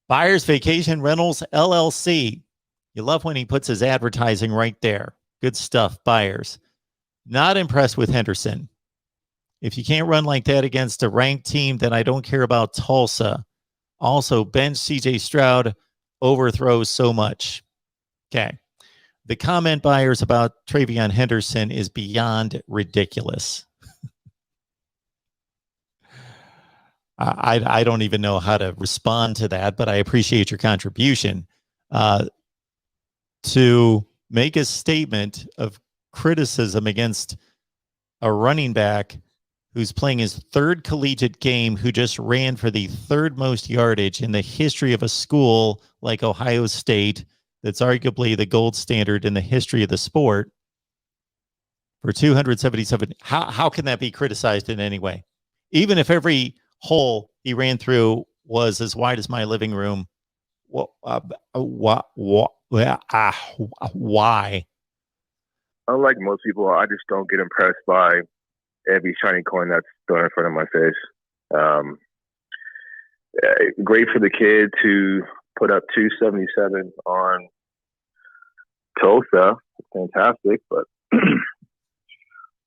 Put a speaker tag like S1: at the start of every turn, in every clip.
S1: Buyers Vacation Rentals LLC. You love when he puts his advertising right there. Good stuff, Buyers. Not impressed with Henderson. If you can't run like that against a ranked team, then I don't care about Tulsa. Also, bench CJ Stroud, overthrows so much. Okay. The comment, Buyers, about TreyVeon Henderson is beyond ridiculous. I don't even know how to respond to that, but I appreciate your contribution. To make a statement of criticism against a running back who's playing his third collegiate game, who just ran for the third most yardage in the history of a school like Ohio State, that's arguably the gold standard in the history of the sport, for 277. How can that be criticized in any way? Even if every hole he ran through was as wide as my living room, why?
S2: Unlike most people, I just don't get impressed by every shiny coin that's thrown in front of my face. Great for the kid to put up 277 on Tulsa. Fantastic, but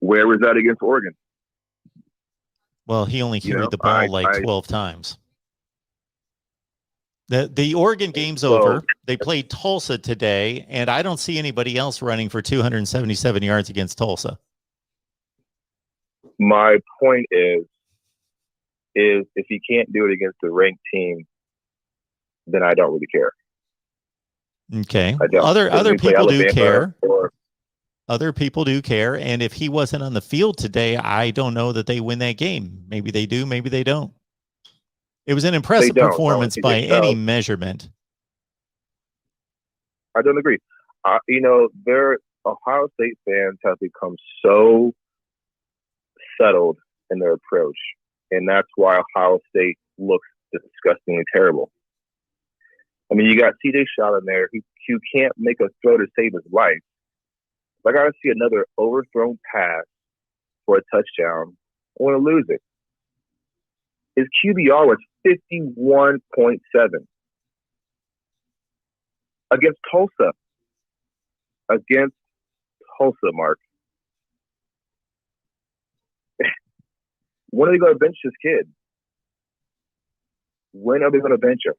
S2: where was that against Oregon?
S1: Well, he only carried the ball 12 times. The Oregon game's over. They played Tulsa today, and I don't see anybody else running for 277 yards against Tulsa.
S2: My point is if you can't do it against a ranked team, then I don't really care.
S1: Okay. Other people do care. Other people do care. And if he wasn't on the field today, I don't know that they win that game. Maybe they do. Maybe they don't. It was an impressive performance by any measurement.
S2: I don't agree. Their Ohio State fans have become so settled in their approach, and that's why Ohio State looks disgustingly terrible. I mean, you got CJ Stroud in there who can't make a throw to save his life. I got to see another overthrown pass for a touchdown. I want to lose it. His QBR was 51.7 against Tulsa. Against Tulsa, Mark. When are they going to bench this kid? When are they going to bench him?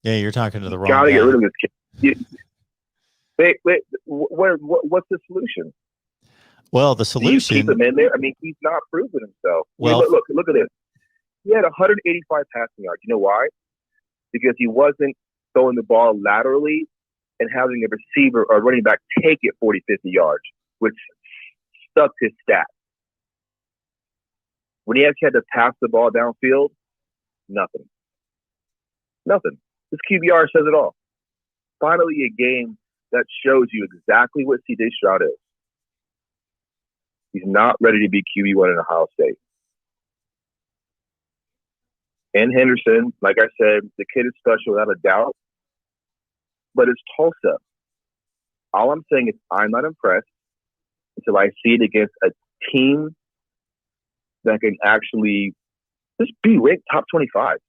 S1: Yeah, you're talking to the wrong guy.
S2: Got to get rid of this kid. Wait, what's the solution?
S1: Well, the solution.
S2: Do you keep him in there? I mean, he's not proven himself.
S1: Well,
S2: look at this. He had 185 passing yards. You know why? Because he wasn't throwing the ball laterally and having a receiver or running back take it 40, 50 yards, which stuck his stats. When he actually had to pass the ball downfield, nothing. His QBR says it all. Finally, a game that shows you exactly what CJ Stroud is. He's not ready to be QB1 in Ohio State. And Henderson, like I said, the kid is special without a doubt. But it's Tulsa. All I'm saying is I'm not impressed until I see it against a team that can actually just be ranked top 25.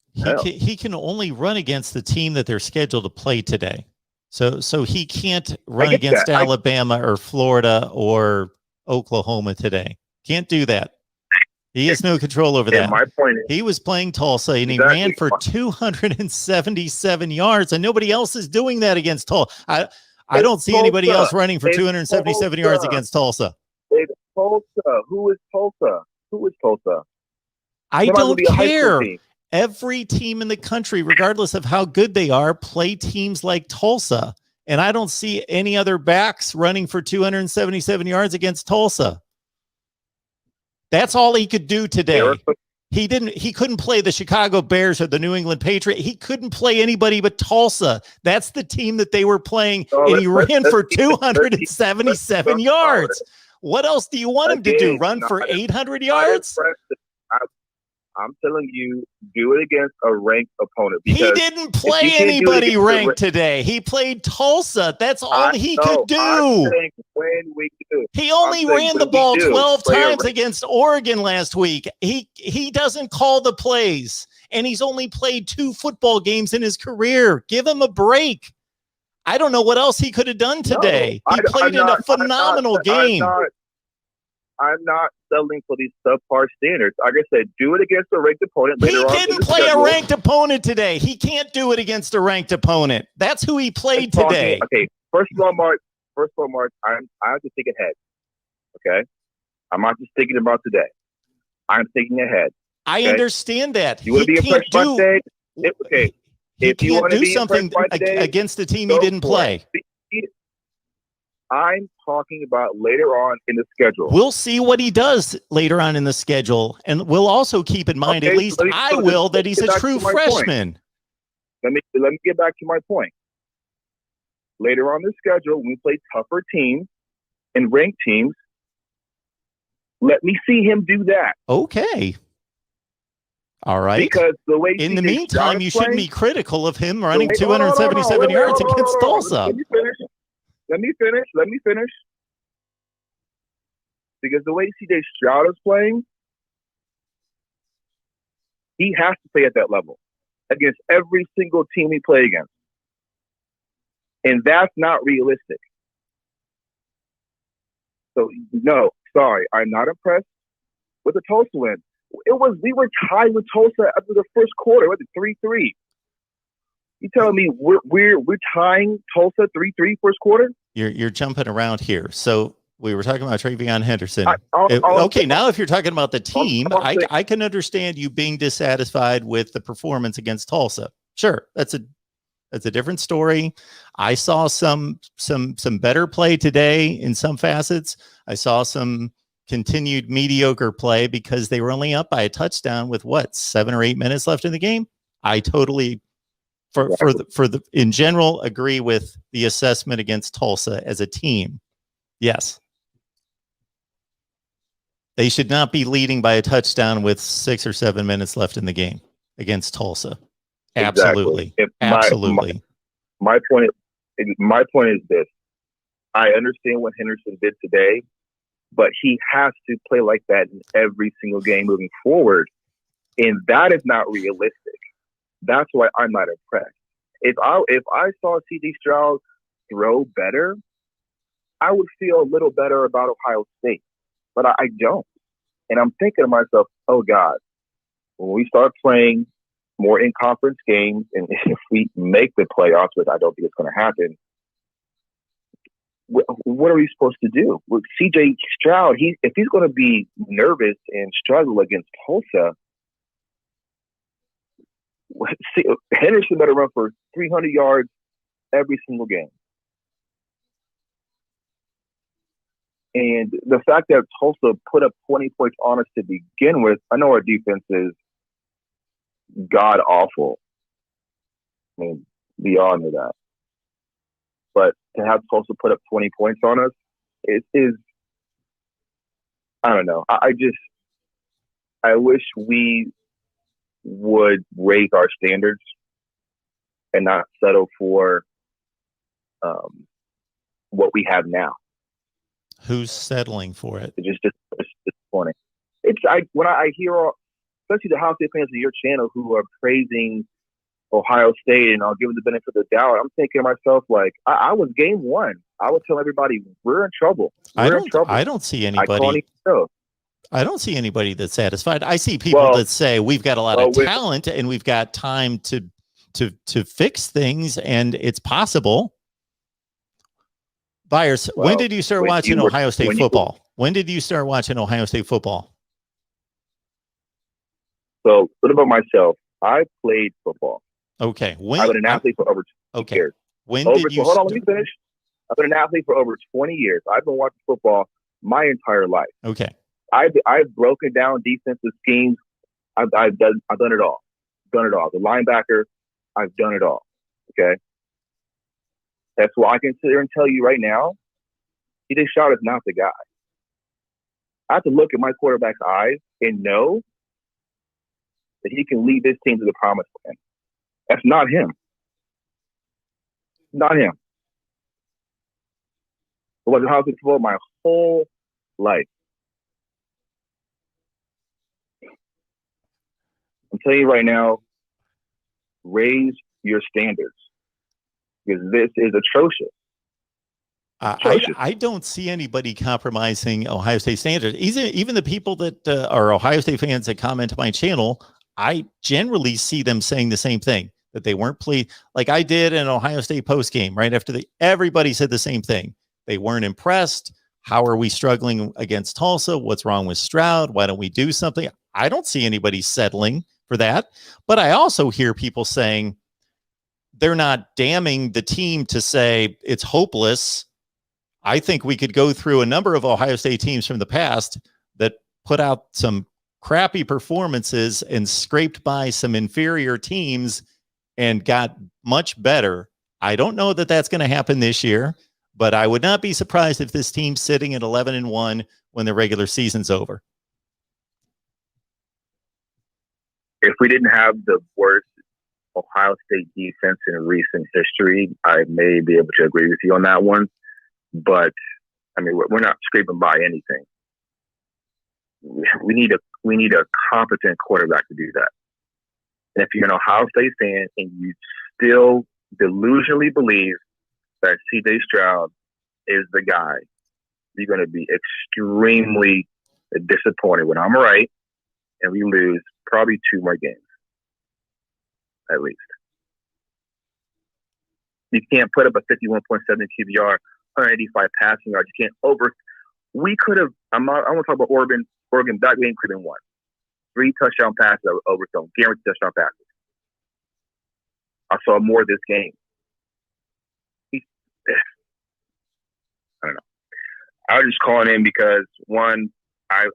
S1: He can only run against the team that they're scheduled to play today. So he can't run against Alabama or Florida or Oklahoma today. Can't do that. He has no control over that.
S2: My point is,
S1: he was playing Tulsa, and he ran for 277 yards, and nobody else is doing that against Tulsa. I don't see anybody else running for 277 yards against Tulsa.
S2: It's Tulsa. Who is Tulsa?
S1: I don't care. Every team in the country, regardless of how good they are, play teams like Tulsa. And I don't see any other backs running for 277 yards against Tulsa. That's all he could do today. He couldn't play the Chicago Bears or the New England Patriots. He couldn't play anybody but Tulsa. That's the team that they were playing, and he ran for 277 yards. What else do you want him to do? Run for 800 yards?
S2: I'm telling you, do it against a ranked opponent.
S1: He didn't play anybody ranked today. He played Tulsa. That's all he could do. He only ran the ball 12 times against Oregon last week. He doesn't call the plays. and he's only played 2 football games in his career. Give him a break. I don't know what else he could have done today. He played in a phenomenal game.
S2: I'm not settling for these subpar standards. Like I said, do it against a ranked opponent later on.
S1: He didn't play a ranked opponent today. He can't do it against a ranked opponent. That's who he played today.
S2: Okay, first of all, Mark, I have to think ahead. Okay? I'm not just thinking about today. I'm thinking ahead.
S1: I understand that.
S2: You want to be impressed by today? Okay.
S1: He can't do something against the team he didn't play.
S2: I'm talking about later on in the schedule.
S1: We'll see what he does later on in the schedule, and we'll also keep in mind, at least I will, that he's a true freshman.
S2: Let me get back to my point. Later on in the schedule, when we play tougher teams and ranked teams, let me see him do that.
S1: Okay. All right.
S2: Because the way
S1: in the meantime, you shouldn't be critical of him running 277 yards against Tulsa.
S2: Let me finish. Because the way CJ Stroud is playing, he has to play at that level against every single team he plays against. And that's not realistic. So, no, sorry, I'm not impressed with the Tulsa win. We were tied with Tulsa after the first quarter. What, 3-3? You telling me we're tying Tulsa 3-3 first quarter?
S1: You're jumping around here. So we were talking about TreyVeon Henderson. Okay, now if you're talking about the team, I can understand you being dissatisfied with the performance against Tulsa. Sure, that's a different story. I saw some better play today in some facets. I saw some continued mediocre play because they were only up by a touchdown with 7 or 8 minutes left in the game. I totally in general agree with the assessment against Tulsa as a team. Yes. They should not be leading by a touchdown with 6 or 7 minutes left in the game against Tulsa. Absolutely.
S2: Exactly.
S1: Absolutely.
S2: My point is this. I understand what Henderson did today, but he has to play like that in every single game moving forward. And that is not realistic. That's why I'm not impressed. If I saw C.D. Stroud throw better, I would feel a little better about Ohio State. But I don't. And I'm thinking to myself, oh, God, when we start playing more in-conference games, and if we make the playoffs, which I don't think it's going to happen, what are we supposed to do? With C.J. Stroud, if he's going to be nervous and struggle against Tulsa, Henderson better run for 300 yards every single game. And the fact that Tulsa put up 20 points on us to begin with, I know our defense is god awful. I mean, beyond that. But to have Tulsa put up 20 points on us, it is, I don't know. I wish we would raise our standards and not settle for what we have now.
S1: Who's settling for it?
S2: It's just disappointing. When I hear, especially the Ohio State fans of your channel who are praising Ohio State and I'll give them the benefit of the doubt, I'm thinking to myself, like, I was game one. I would tell everybody we're in trouble.
S1: I don't see anybody. I don't see anybody that's satisfied. I see people that say we've got a lot of talent and we've got time to fix things, and it's possible. Byers, when did you start watching Ohio State football? When did you start watching Ohio State football?
S2: So, what about myself? I played football.
S1: Okay.
S2: I've been an athlete for over 20 years. Hold on, let me finish. I've been an athlete for over 20 years. I've been watching football my entire life.
S1: Okay.
S2: I've broken down defensive schemes. I've done it all. Done it all. The linebacker, I've done it all. Okay. That's why I can sit here and tell you right now, C.J. Stroud is not the guy. I have to look at my quarterback's eyes and know that he can lead this team to the promised land. That's not him. Not him. I was in Ohio State football my whole life. I'm telling you right now, raise your standards because this is atrocious.
S1: I don't see anybody compromising Ohio State standards. Even the people that are Ohio State fans that comment on my channel, I generally see them saying the same thing, that they weren't pleased. Like I did in Ohio State post game right after everybody said the same thing. They weren't impressed. How are we struggling against Tulsa? What's wrong with Stroud? Why don't we do something? I don't see anybody settling for that. But I also hear people saying they're not damning the team to say it's hopeless. I think we could go through a number of Ohio State teams from the past that put out some crappy performances and scraped by some inferior teams and got much better. I don't know that that's going to happen this year, but I would not be surprised if this team's sitting at 11-1 when the regular season's over.
S2: If we didn't have the worst Ohio State defense in recent history, I may be able to agree with you on that one. But I mean, we're not scraping by anything. We need a competent quarterback to do that. And if you're an Ohio State fan and you still delusionally believe that C.J. Stroud is the guy, you're going to be extremely disappointed when I'm right and we lose probably 2 more games, at least. You can't put up a 51.7 QBR. 185 passing yards. You can't over. We could have. I want to talk about Oregon. That game could have been won. 3 touchdown passes overthrown. Guaranteed touchdown passes. I saw more of this game. I don't know. I was just calling in because one, I'm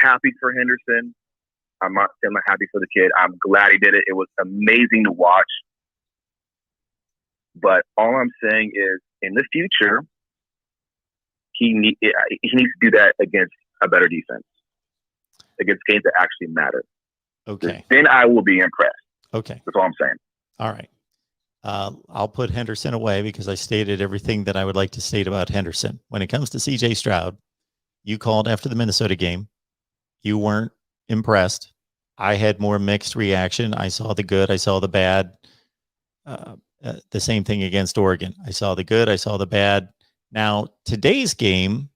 S2: happy for Henderson. I'm not happy for the kid. I'm glad he did it. It was amazing to watch. But all I'm saying is, in the future, he needs to do that against a better defense, against games that actually matter.
S1: Okay.
S2: Then I will be impressed.
S1: Okay.
S2: That's all I'm saying.
S1: All right. I'll put Henderson away because I stated everything that I would like to state about Henderson. When it comes to C.J. Stroud, you called after the Minnesota game. You weren't impressed. I had more mixed reaction. I saw the good. I saw the bad. The same thing against Oregon. I saw the good. I saw the bad. Now, today's game,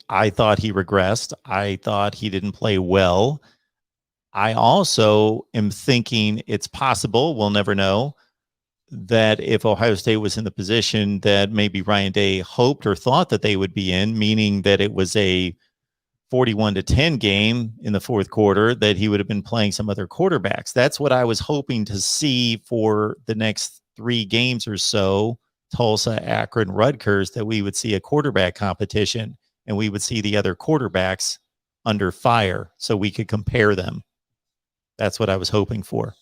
S1: I thought he regressed. I thought he didn't play well. I also am thinking it's possible, we'll never know, that if Ohio State was in the position that maybe Ryan Day hoped or thought that they would be in, meaning that it was a 41-10 game in the fourth quarter, that he would have been playing some other quarterbacks. That's what I was hoping to see for the next 3 games or so, Tulsa, Akron, Rutgers, that we would see a quarterback competition and we would see the other quarterbacks under fire so we could compare them. That's what I was hoping for.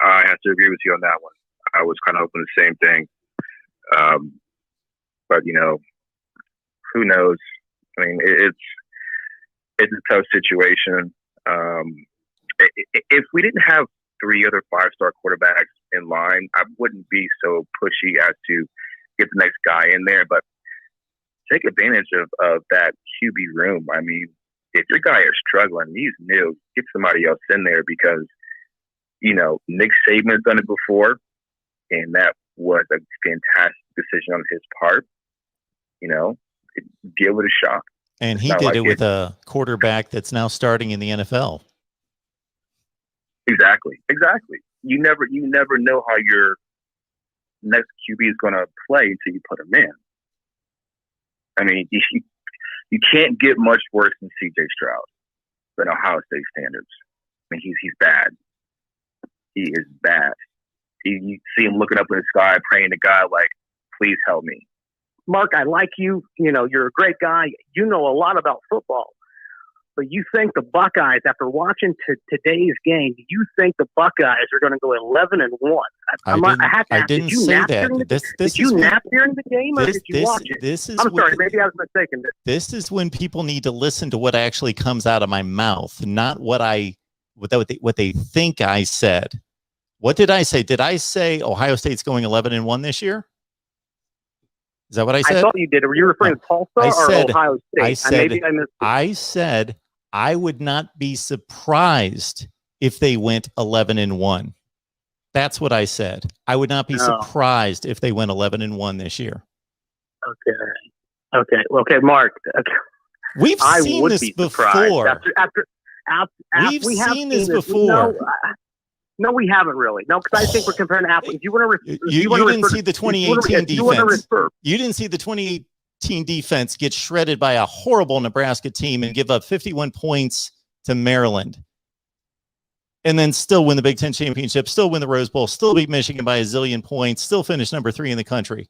S2: I have to agree with you on that one. I was kind of hoping the same thing. But, you know, who knows? I mean, it's a tough situation. If we didn't have 3 other 5-star quarterbacks in line, I wouldn't be so pushy as to get the next guy in there. But take advantage of that QB room. I mean, if your guy is struggling, he's new, get somebody else in there because, you know, Nick Saban has done it before, and that was a fantastic decision on his part. You know, give it a shot.
S1: And he did it with a quarterback that's now starting in the NFL.
S2: Exactly. You never know how your next QB is going to play until you put him in. I mean, you can't get much worse than C.J. Stroud than Ohio State standards. I mean, he's bad. He is bad. You see him looking up in the sky, praying to God, like, please help me.
S3: Mark, I like you. You know, you're a great guy. You know a lot about football. But you think the Buckeyes, after watching today's game, you think the Buckeyes are going to go 11-1?
S1: I didn't say that.
S3: Did you nap during the game, or did you watch it? I'm sorry, maybe I was mistaken.
S1: This is when people need to listen to what actually comes out of my mouth, not what they think I said. What did I say? Did I say Ohio State's going 11-1 this year? Is that what I said?
S3: I thought you did. Were you referring to Tulsa or Ohio State?
S1: I said I would not be surprised if they went 11-1. That's what I said. I would not be surprised if they went 11-1 this year.
S3: Okay, Mark. Okay.
S1: We've seen this before. We've seen this before.
S3: No, we haven't really. No, because I think we're comparing apples. You
S1: didn't see the 2018 defense. You didn't see the 2018 defense get shredded by a horrible Nebraska team and give up 51 points to Maryland, and then still win the Big Ten championship, still win the Rose Bowl, still beat Michigan by a zillion points, still finish number 3 in the country.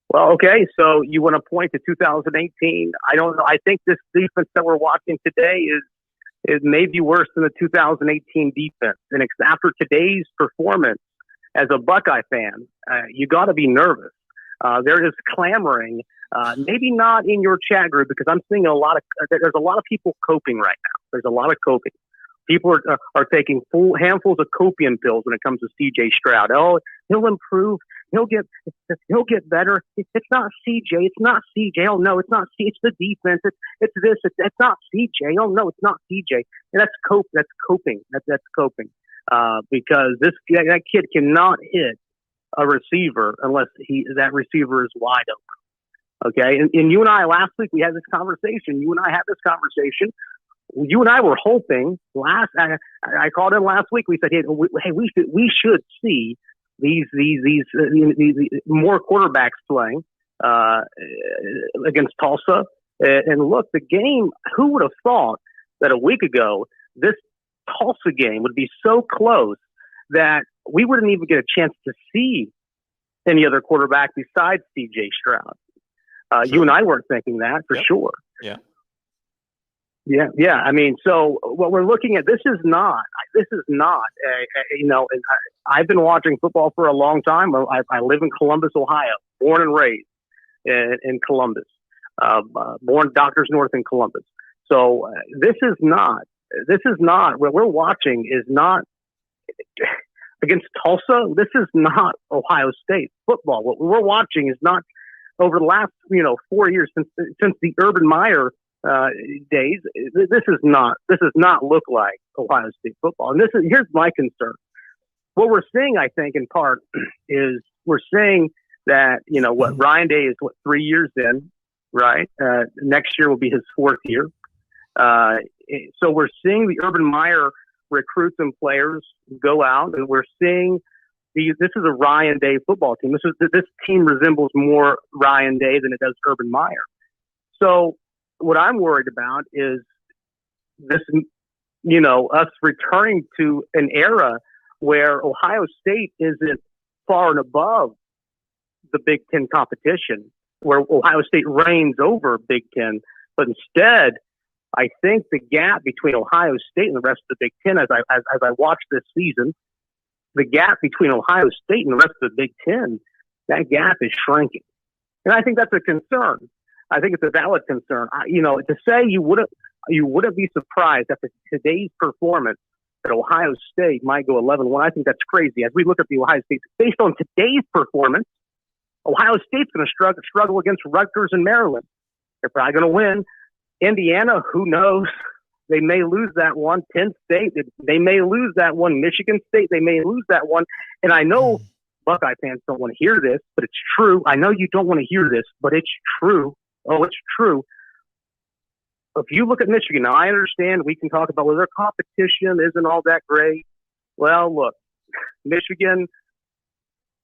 S3: Well, okay, so you want to point to 2018. I don't know. I think this defense that we're watching today is maybe worse than the 2018 defense. And after today's performance, as a Buckeye fan, you got to be nervous. There is clamoring, maybe not in your chat group, because I'm seeing there's a lot of people coping right now. There's a lot of coping. People are taking full handfuls of copium pills when it comes to CJ Stroud. Oh, he'll improve. He'll get better. It's not CJ. It's not CJ. Oh no, it's not CJ. It's the defense. It's this. It's not CJ. Oh no, it's not CJ. And that's coping. That's coping. Because that kid cannot hit a receiver unless that receiver is wide open. Okay, and you and I last week we had this conversation. You and I You and I were hoping I called in last week. We said, hey, we should see these more quarterbacks playing against Tulsa. And look, the game. Who would have thought that a week ago this Tulsa game would be so close that we wouldn't even get a chance to see any other quarterback besides CJ Stroud? You and I weren't thinking that for sure.
S1: Yeah.
S3: Yeah. I mean, so what we're looking at, this is not I've been watching football for a long time. I live in Columbus, Ohio, born and raised in Columbus, born Doctors North in Columbus. So this is not what we're watching is not against Tulsa. This is not Ohio State football. What we're watching is not over the last, 4 years since the Urban Meyer days. This does not look like Ohio State football. And here's my concern. What we're seeing, I think, in part, is we're seeing that Ryan Day is 3 years in, right? Next year will be his 4th year. So we're seeing the Urban Meyer recruits and players go out, and we're seeing this is a Ryan Day football team. This team resembles more Ryan Day than it does Urban Meyer. So what I'm worried about is this, us returning to an era where Ohio State isn't far and above the Big Ten competition, where Ohio State reigns over Big Ten. But instead, I think the gap between Ohio State and the rest of the Big Ten, as I watch this season, the gap between Ohio State and the rest of the Big Ten, that gap is shrinking. And I think that's a concern. I think it's a valid concern. To say you wouldn't be surprised after today's performance that Ohio State might go 11-1. I think that's crazy. As we look at the Ohio State, based on today's performance, Ohio State's going to struggle against Rutgers and Maryland. They're probably going to win. Indiana, who knows? They may lose that one. Penn State, they may lose that one. Michigan State, they may lose that one. And I know Buckeye fans don't want to hear this, but it's true. I know you don't want to hear this, but it's true. Oh, it's true. If you look at Michigan, now I understand we can talk about whether their competition isn't all that great. Well, look, Michigan,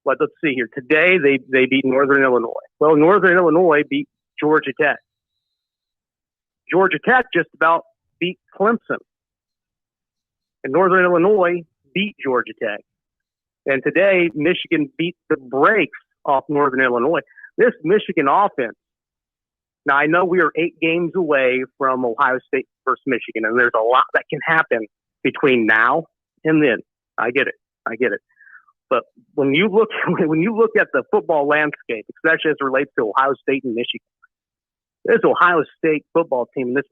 S3: let's see here. Today, they beat Northern Illinois. Well, Northern Illinois beat Georgia Tech. Georgia Tech just about beat Clemson. And Northern Illinois beat Georgia Tech. And today, Michigan beat the brakes off Northern Illinois. This Michigan offense, now I know we are 8 games away from Ohio State versus Michigan, and there's a lot that can happen between now and then. I get it. But when you look at the football landscape, especially as it relates to Ohio State and Michigan, this Ohio State football team, this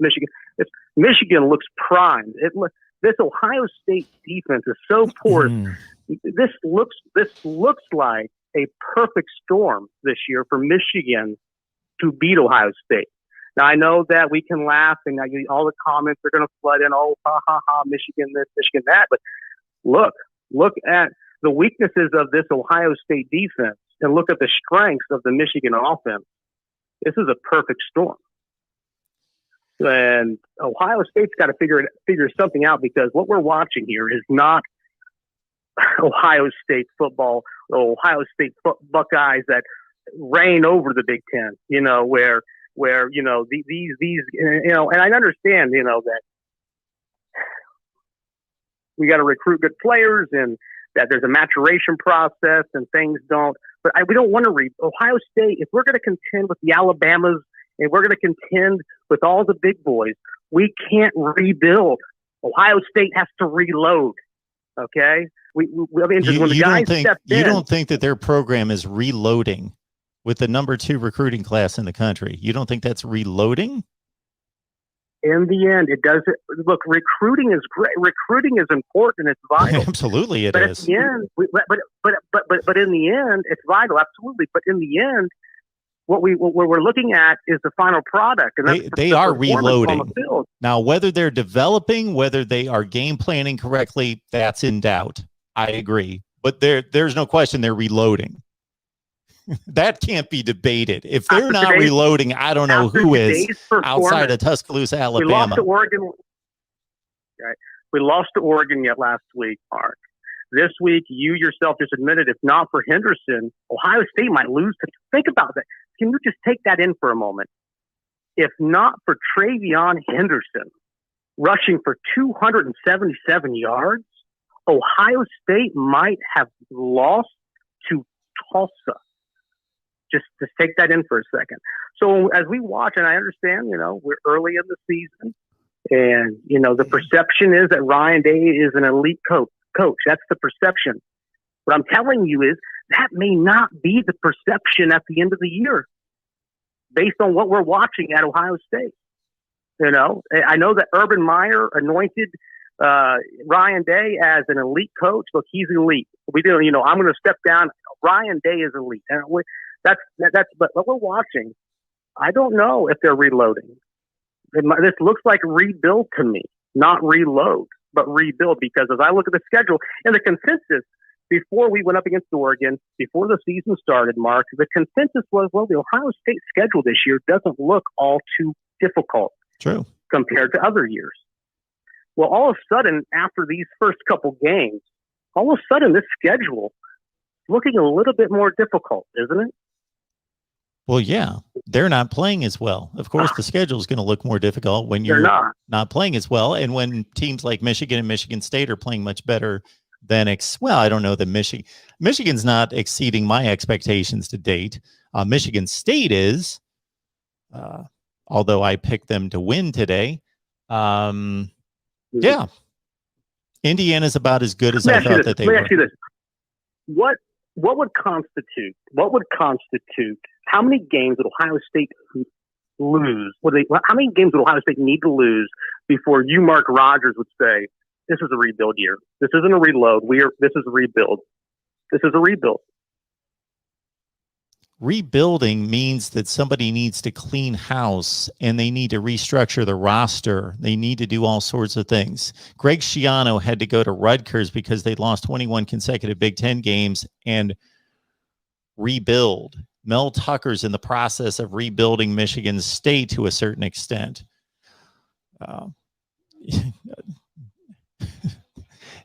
S3: Michigan looks primed. This Ohio State defense is so poor. This looks like a perfect storm this year for Michigan to beat Ohio State. Now, I know that we can laugh and all the comments are going to flood in, oh, ha, ha, ha, Michigan this, Michigan that. But look at the weaknesses of this Ohio State defense and look at the strengths of the Michigan offense. This is a perfect storm. And Ohio State's got to figure something out, because what we're watching here is not Ohio State football, Ohio State Buckeyes that reign over the Big Ten, where these and I understand, that we got to recruit good players and that there's a maturation process and things don't, but we don't want to read Ohio State. If we're going to contend with the Alabamas and we're going to contend with all the big boys, we can't rebuild. Ohio State has to reload. Okay. You
S1: don't think that their program is reloading with the number 2 recruiting class in the country? You don't think that's reloading?
S3: In the end, it doesn't. Look, recruiting is great. Recruiting is important. It's vital.
S1: Absolutely, it is.
S3: At the end, but in the end, it's vital. Absolutely. But in the end, what we're looking at is the final product, and
S1: they are reloading now. Whether they're developing, whether they are game planning correctly, that's in doubt. I agree, but there's no question they're reloading. That can't be debated. If they're not reloading, I don't know who is outside of Tuscaloosa, Alabama.
S3: We lost to Oregon. Right. We lost to Oregon yet last week, Mark. This week, you yourself just admitted, if not for Henderson, Ohio State might lose. Think about that. Can you just take that in for a moment? If not for TreyVeon Henderson rushing for 277 yards, Ohio State might have lost to Tulsa. Just take that in for a second. So as we watch, and I understand, we're early in the season, and, the perception is that Ryan Day is an elite coach. That's the perception. What I'm telling you is that may not be the perception at the end of the year based on what we're watching at Ohio State. I know that Urban Meyer anointed Ryan Day as an elite coach. Look, he's elite. We do, I'm going to step down. Ryan Day is elite. But what we're watching, I don't know if they're reloading. This looks like rebuild to me, not reload, but rebuild, because as I look at the schedule and the consensus before we went up against Oregon, before the season started, Mark, the consensus was, well, the Ohio State schedule this year doesn't look all too difficult.
S1: True.
S3: Compared to other years. Well, all of a sudden, after these first couple games, all of a sudden this schedule is looking a little bit more difficult, isn't it?
S1: Well, yeah, they're not playing as well. Of course, the schedule is going to look more difficult when you're not playing as well. And when teams like Michigan and Michigan State are playing much better than I don't know that Michigan's not exceeding my expectations to date. Michigan State is, although I picked them to win today. Yeah. Indiana's about as good as I thought that they were.
S3: Let me ask you this. What would constitute, how many games would Ohio State lose? How many games would Ohio State need to lose before you, Mark Rogers, would say, this is a rebuild year? This isn't a reload. This is a rebuild. This is a rebuild.
S1: Rebuilding means that somebody needs to clean house and they need to restructure the roster. They need to do all sorts of things. Greg Schiano had to go to Rutgers because they lost 21 consecutive Big Ten games and rebuild. Mel Tucker's in the process of rebuilding Michigan State to a certain extent.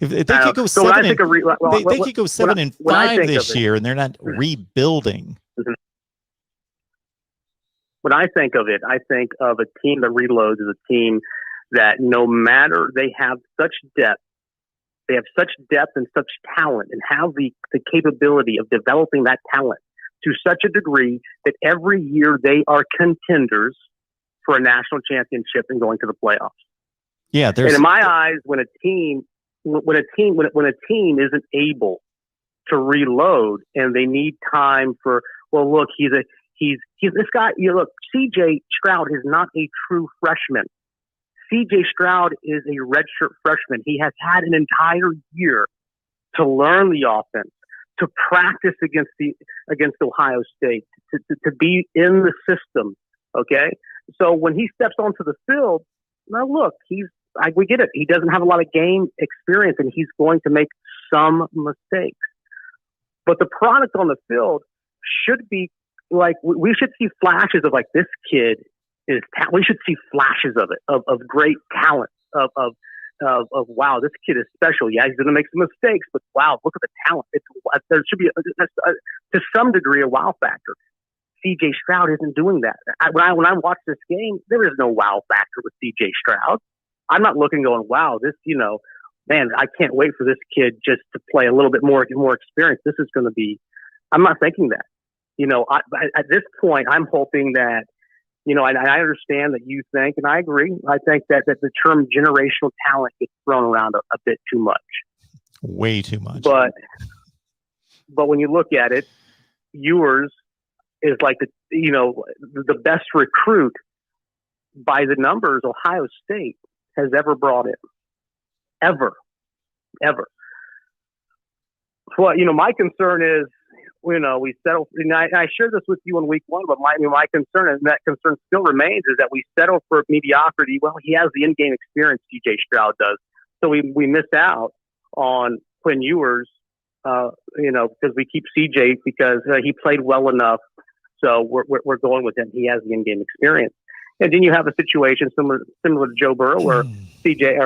S1: If they could go 7-5 this year, and they're not rebuilding.
S3: When I think of it, I think of a team that reloads as a team that, no matter, they have such depth, and such talent, and have the capability of developing that talent to such a degree that every year they are contenders for a national championship and going to the playoffs.
S1: Yeah,
S3: and in my eyes, when a team isn't able to reload and they need time for, well, look, he's this guy. Look, CJ Stroud is not a true freshman. CJ Stroud is a redshirt freshman. He has had an entire year to learn the offense, to practice against Ohio State, to be in the system. Okay, so when he steps onto the field, now look, we get it. He doesn't have a lot of game experience, and he's going to make some mistakes. But the product on the field should be like, we should see flashes of like, this kid is. We should see flashes of it, of great talent, of wow, this kid is special. Yeah, he's going to make some mistakes, but wow, look at the talent. There should be to some degree a wow factor. CJ Stroud isn't doing that. When I watch this game, there is no wow factor with CJ Stroud. I'm not looking going, wow, this, man, I can't wait for this kid just to play a little bit more experience. This is going to be. I'm not thinking that. At this point, I'm hoping that. And I understand that you think, and I agree. I think that the term generational talent gets thrown around a bit too much.
S1: Way too much.
S3: But when you look at it, Ewers is like the best recruit by the numbers Ohio State has ever brought in. Ever. Well, my concern is, we settle. And I shared this with you in week one, but my concern, and that concern still remains, is that we settle for mediocrity. Well, he has the in-game experience, CJ Stroud does, so we miss out on Quinn Ewers. Because we keep CJ because he played well enough, so we're going with him. He has the in-game experience, and then you have a situation similar to Joe Burrow, where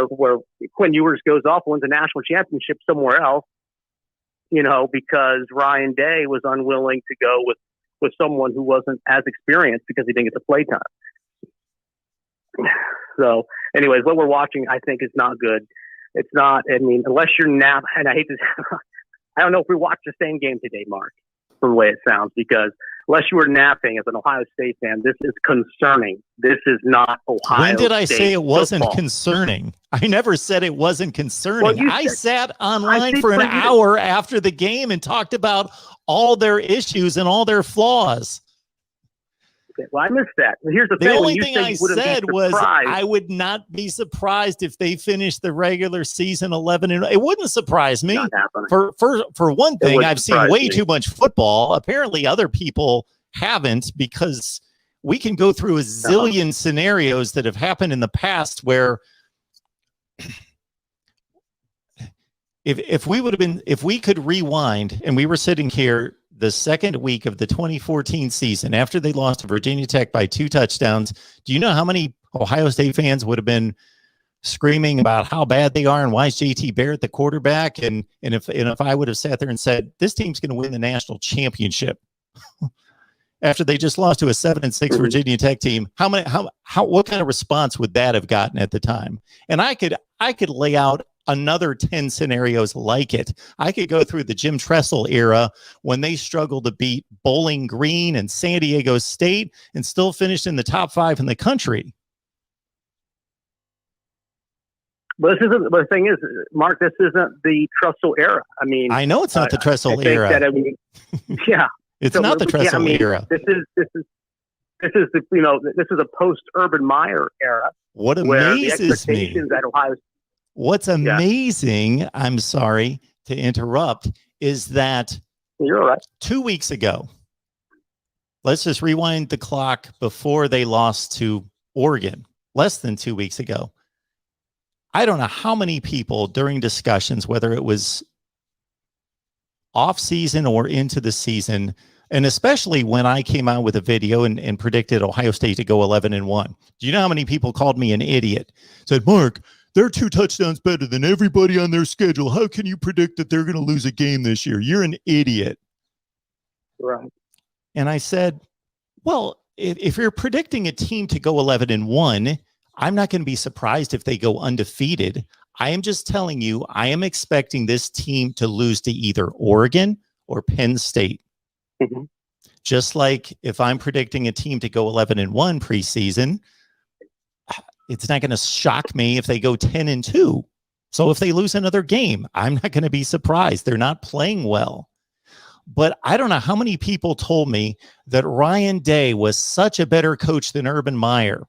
S3: where Quinn Ewers goes off and wins a national championship somewhere else. Because Ryan Day was unwilling to go with someone who wasn't as experienced because he didn't get the play time. So, anyways, what we're watching, I think, is not good. It's not. I mean, unless you're nap, and I hate to. I don't know if we watched the same game today, Mark, from the way it sounds, because unless you were napping as an Ohio State fan, this is concerning. This is not Ohio.
S1: When did I
S3: State
S1: say it wasn't
S3: football.
S1: Concerning? I never said it wasn't concerning.
S3: Well,
S1: I sat online for an hour after the game and talked about all their issues and all their flaws.
S3: Okay, well, I missed that. Here's the thing.
S1: The only thing I said was I would not be surprised if they finished the regular season 11 and it wouldn't surprise me. For one thing, I've seen way too much football. Apparently other people haven't, because we can go through a zillion scenarios that have happened in the past where if we could rewind and we were sitting here the second week of the 2014 season after they lost to Virginia Tech by 2 touchdowns, do you know how many Ohio State fans would have been screaming about how bad they are and why is JT Barrett the quarterback? And if I would have sat there and said, this team's going to win the national championship after they just lost to a 7-6 Virginia Tech team, what kind of response would that have gotten at the time? And I could lay out another 10 scenarios like it. I could go through the Jim Tressel era when they struggled to beat Bowling Green and San Diego State and still finished in the top 5 in the country.
S3: But the thing is, Mark, this isn't the Tressel era. I mean,
S1: I know it's not the Tressel era.
S3: Yeah.
S1: It's not the Tressel era.
S3: This is a post Urban Meyer era.
S1: What amazes me?
S3: At Ohio.
S1: What's amazing, I'm sorry to interrupt, is that
S3: you're right.
S1: 2 weeks ago, let's just rewind the clock before they lost to Oregon, less than 2 weeks ago. I don't know how many people during discussions, whether it was off season or into the season, and especially when I came out with a video and predicted Ohio State to go 11-1. Do you know how many people called me an idiot? Said, Mark, they're 2 touchdowns better than everybody on their schedule. How can you predict that they're going to lose a game this year? You're an idiot.
S3: Right.
S1: And I said, well, if you're predicting a team to go 11-1, I'm not going to be surprised if they go undefeated. I am just telling you, I am expecting this team to lose to either Oregon or Penn State.
S3: Mm-hmm.
S1: Just like if I'm predicting a team to go 11-1 preseason, it's not going to shock me if they go 10-2. So if they lose another game, I'm not going to be surprised. They're not playing well. But I don't know how many people told me that Ryan Day was such a better coach than Urban Meyer.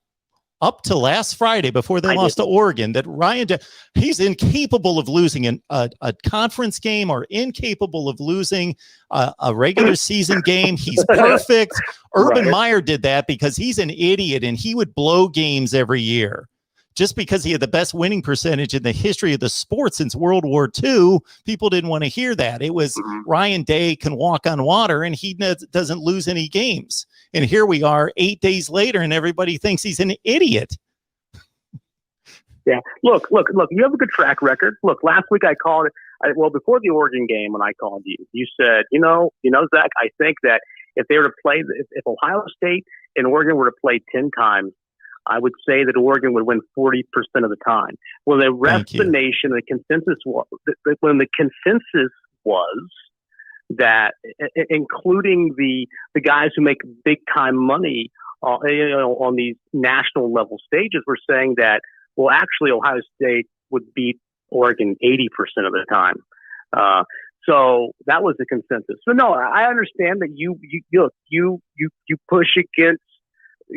S1: up to last Friday before they lost to Oregon that Ryan Day, he's incapable of losing a conference game or incapable of losing a regular season game. He's perfect. Urban Meyer did that because he's an idiot and he would blow games every year. Just because he had the best winning percentage in the history of the sport since World War II, people didn't want to hear that. It was Ryan Day can walk on water and he doesn't lose any games. And here we are 8 days later and everybody thinks he's an idiot.
S3: Yeah. Look, you have a good track record. Look, last week I called it. Well, before the Oregon game, when I called you, you said, you know, Zach, I think that if they were to play, if Ohio State and Oregon were to play 10 times, I would say that Oregon would win 40% of the time. Well, the rest of the nation, the consensus was that, including the guys who make big time money, on these national level stages, were saying that, well, actually, Ohio State would beat Oregon 80% of the time. So that was the consensus. So no, I understand that you push against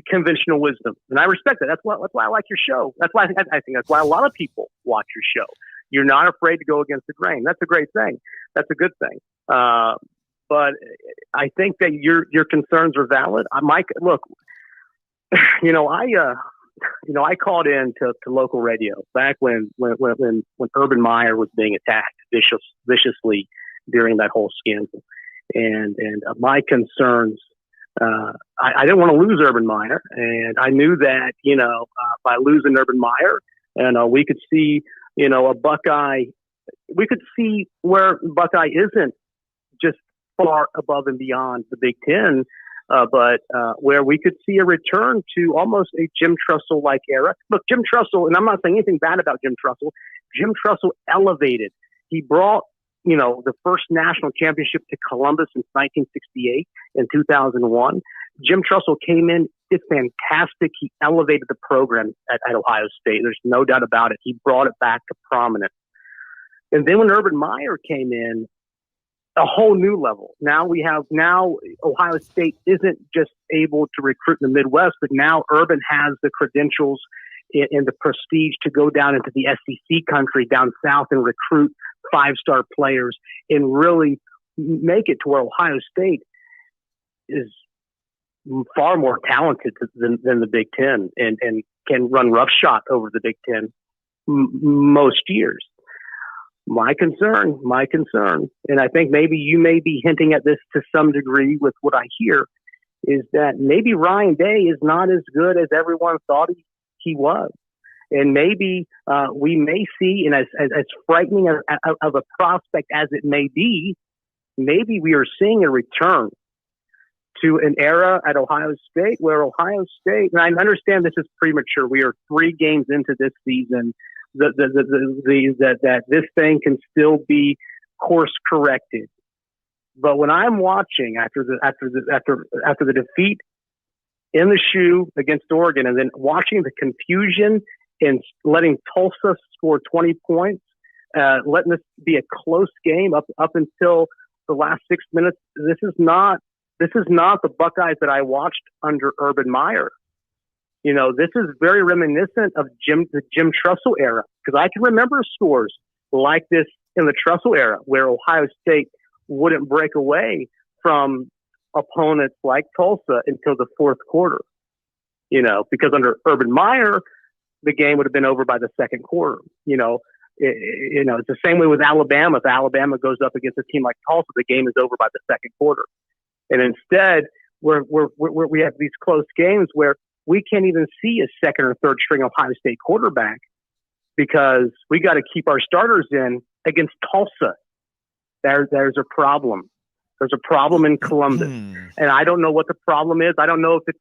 S3: conventional wisdom, and I respect that. That's why I like your show. That's why I think that's why a lot of people watch your show. You're not afraid to go against the grain. That's a great thing. That's a good thing. But I think that your concerns are valid. Mike, look, I called in to local radio back when Urban Meyer was being attacked viciously during that whole scandal, and my concerns. I didn't want to lose Urban Meyer, and I knew that by losing Urban Meyer, and we could see a Buckeye. We could see where Buckeye isn't just far above and beyond the Big Ten, but where we could see a return to almost a Jim Tressel-like era. Look, Jim Tressel, and I'm not saying anything bad about Jim Tressel. Jim Tressel elevated. He brought the first national championship to Columbus in 1968 and 2001. Jim Tressel came in, did fantastic. He elevated the program at Ohio State. There's no doubt about it. He brought it back to prominence. And then when Urban Meyer came in, a whole new level. Now Ohio State isn't just able to recruit in the Midwest, but now Urban has the credentials and the prestige to go down into the SEC country down south and recruit five-star players and really make it to where Ohio State is far more talented than the Big Ten and can run roughshod over the Big Ten most years. My concern, and I think maybe you may be hinting at this to some degree with what I hear, is that maybe Ryan Day is not as good as everyone thought he was. And maybe we may see, and as frightening of a prospect as it may be, maybe we are seeing a return to an era at Ohio State where Ohio State, and I understand this is premature. We are 3 games into this season. That this thing can still be course corrected. But when I'm watching after the defeat in the shoe against Oregon, and then watching the confusion and letting Tulsa score 20 points, letting this be a close game up until the last 6 minutes, this is not the Buckeyes that I watched under Urban Meyer. This is very reminiscent of the Jim Tressel era, because I can remember scores like this in the Tressel era where Ohio State wouldn't break away from opponents like Tulsa until the fourth quarter, because under Urban Meyer, the game would have been over by the second quarter. It's the same way with Alabama. If Alabama goes up against a team like Tulsa, the game is over by the second quarter. And instead, we have these close games where we can't even see a second or third string Ohio State quarterback because we got to keep our starters in against Tulsa. There's a problem. There's a problem in Columbus, and I don't know what the problem is. I don't know if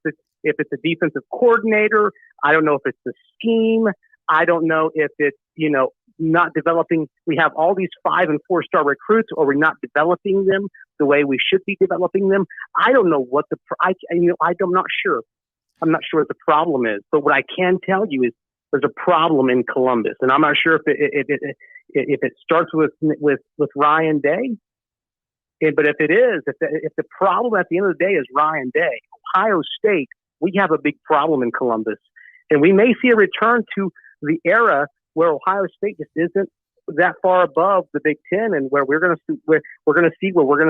S3: it's a defensive coordinator. I don't know if it's the scheme. I don't know if it's not developing. We have all these 5- and 4-star recruits, or we're not developing them the way we should be developing them. I don't know what I'm not sure. I'm not sure what the problem is, but what I can tell you is there's a problem in Columbus, and I'm not sure if it starts with Ryan Day. But if it is, if the problem at the end of the day is Ryan Day, Ohio State, we have a big problem in Columbus, And we may see a return to the era where Ohio State just isn't that far above the Big Ten, and where we're going to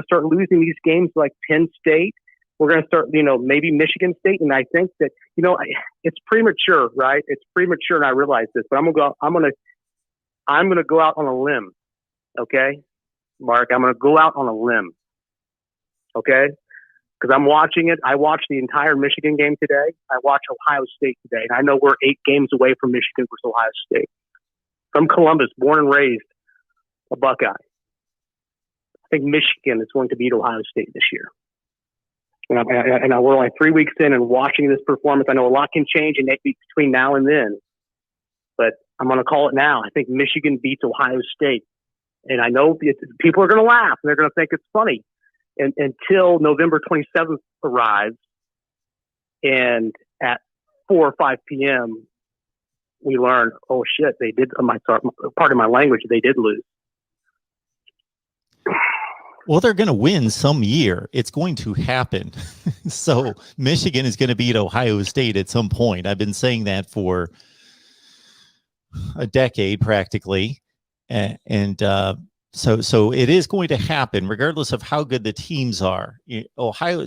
S3: start losing these games like Penn State. We're going to start, maybe Michigan State. And I think that, it's premature, right? It's premature, and I realize this, but I'm going to go out on a limb. Okay, Mark, I'm going to go out on a limb. Okay, because I'm watching it. I watched the entire Michigan game today. I watched Ohio State today, and I know we're 8 games away from Michigan versus Ohio State. From Columbus, born and raised a Buckeye. I think Michigan is going to beat Ohio State this year. And we're only 3 weeks in and watching this performance. I know a lot can change between now and then, but I'm going to call it now. I think Michigan beats Ohio State. And I know people are going to laugh and they're going to think it's funny until November 27th arrives. And at 4 or 5 p.m., we learn, oh shit, they did, pardon my language, they did lose.
S1: Well, they're going to win some year. It's going to happen. So Michigan is going to beat Ohio State at some point. I've been saying that for a decade practically. So it is going to happen regardless of how good the teams are.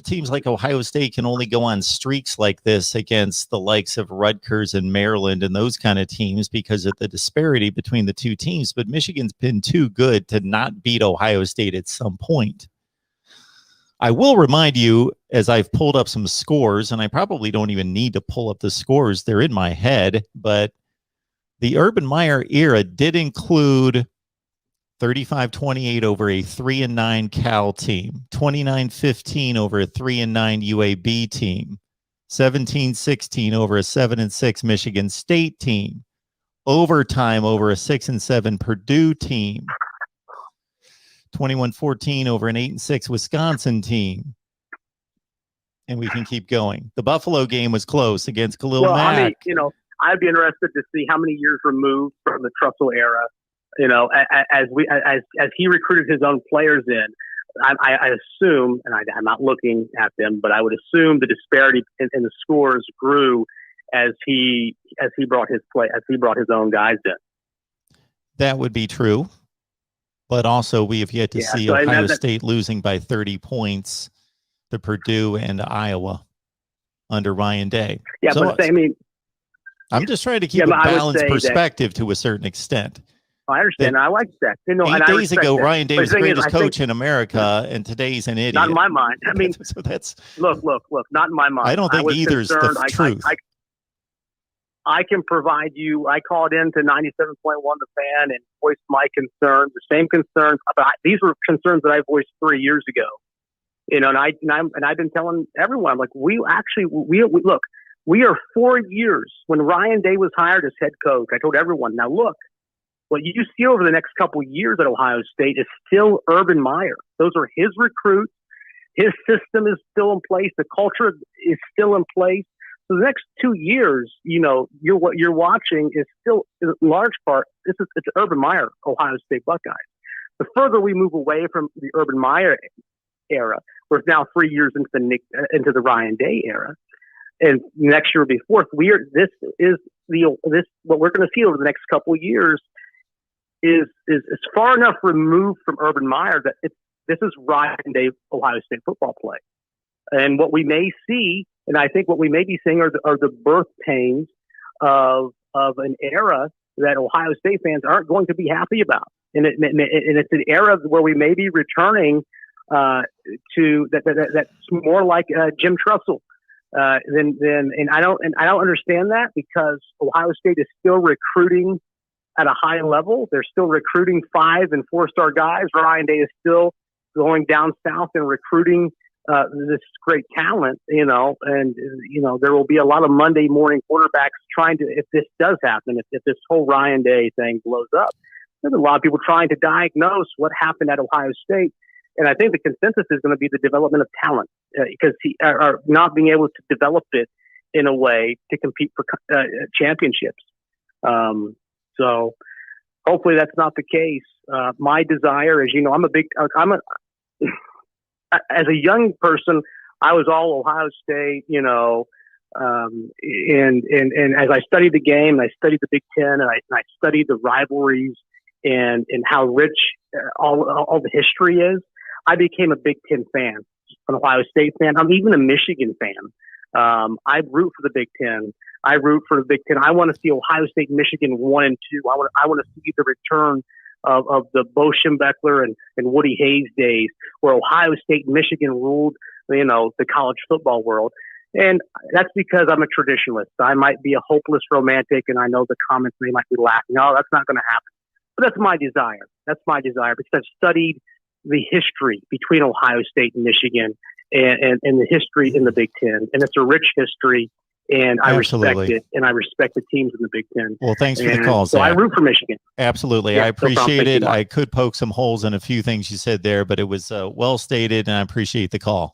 S1: Teams like Ohio State can only go on streaks like this against the likes of Rutgers and Maryland and those kind of teams because of the disparity between the two teams. But Michigan's been too good to not beat Ohio State at some point. I will remind you, as I've pulled up some scores, and I probably don't even need to pull up the scores, they're in my head, but the Urban Meyer era did include 35-28 over a 3-9 Cal team, 29-15 over a 3-9 UAB team, 17-16 over a 7-6 Michigan State team, overtime over a 6-7 Purdue team, 21-14 over an 8-6 Wisconsin team. And we can keep going. The Buffalo game was close against Khalil Mack.
S3: I mean, I'd be interested to see how many years removed from the Trussell era, as he recruited his own players in. I assume, and I'm not looking at them, but I would assume the disparity in the scores grew as he brought his own guys in.
S1: That would be true, but also we have yet to see Ohio State losing by 30 points to Purdue and Iowa under Ryan Day.
S3: Yeah, so, but
S1: I'm just trying to keep a balanced perspective to a certain extent.
S3: I understand. I like that.
S1: 8 days ago, Ryan Day was the greatest coach in America, and today's an idiot.
S3: Not in my mind. I mean,
S1: so that's
S3: look. Not in my mind.
S1: I don't think either's the truth.
S3: I can provide you. I called into 97.1 The Fan and voiced my concerns, the same concerns. But these were concerns that I voiced 3 years ago. And I've been telling everyone, I'm like, we look. We are 4 years when Ryan Day was hired as head coach. I told everyone, now look. What you see over the next couple of years at Ohio State is still Urban Meyer. Those are his recruits. His system is still in place. The culture is still in place. So the next 2 years, what you're watching is still, in large part, it's Urban Meyer, Ohio State Buckeyes. The further we move away from the Urban Meyer era, we're now 3 years into the Ryan Day era, and next year will be fourth. What we're going to see over the next couple of years is far enough removed from Urban Meyer that this is Ryan Day Ohio State football play. And what we may see, and I think what we may be seeing are the birth pains of an era that Ohio State fans aren't going to be happy about. And it's an era where we may be returning to that's more like Jim Trussell. And I don't understand that, because Ohio State is still recruiting at a high level. They're still recruiting 5- and 4-star guys. Ryan Day is still going down south and recruiting this great talent, and there will be a lot of Monday morning quarterbacks trying to, if this does happen, if this whole Ryan Day thing blows up, there's a lot of people trying to diagnose what happened at Ohio State. And I think the consensus is going to be the development of talent, because are not being able to develop it in a way to compete for championships. So hopefully that's not the case. My desire is, as a young person, I was all Ohio State, And as I studied the game, and I studied the Big Ten, and I studied the rivalries and how rich all the history is, I became a Big Ten fan, an Ohio State fan. I'm even a Michigan fan. I root for the Big Ten. I root for the Big Ten. I want to see Ohio State, Michigan 1 and 2. I want to see the return of the Bo Schembechler and Woody Hayes days, where Ohio State, Michigan ruled, the college football world. And that's because I'm a traditionalist. I might be a hopeless romantic, and I know the comments they might be laughing. Oh, that's not going to happen. But that's my desire. That's my desire, because I've studied the history between Ohio State and Michigan and the history in the Big Ten. And it's a rich history, and I respect it, and I respect the teams in the Big Ten.
S1: Well, thanks for the call,
S3: So I root for Michigan.
S1: Absolutely.
S3: Yeah,
S1: I appreciate it.
S3: You,
S1: I could poke some holes in a few things you said there, but it was well stated, and I appreciate the call.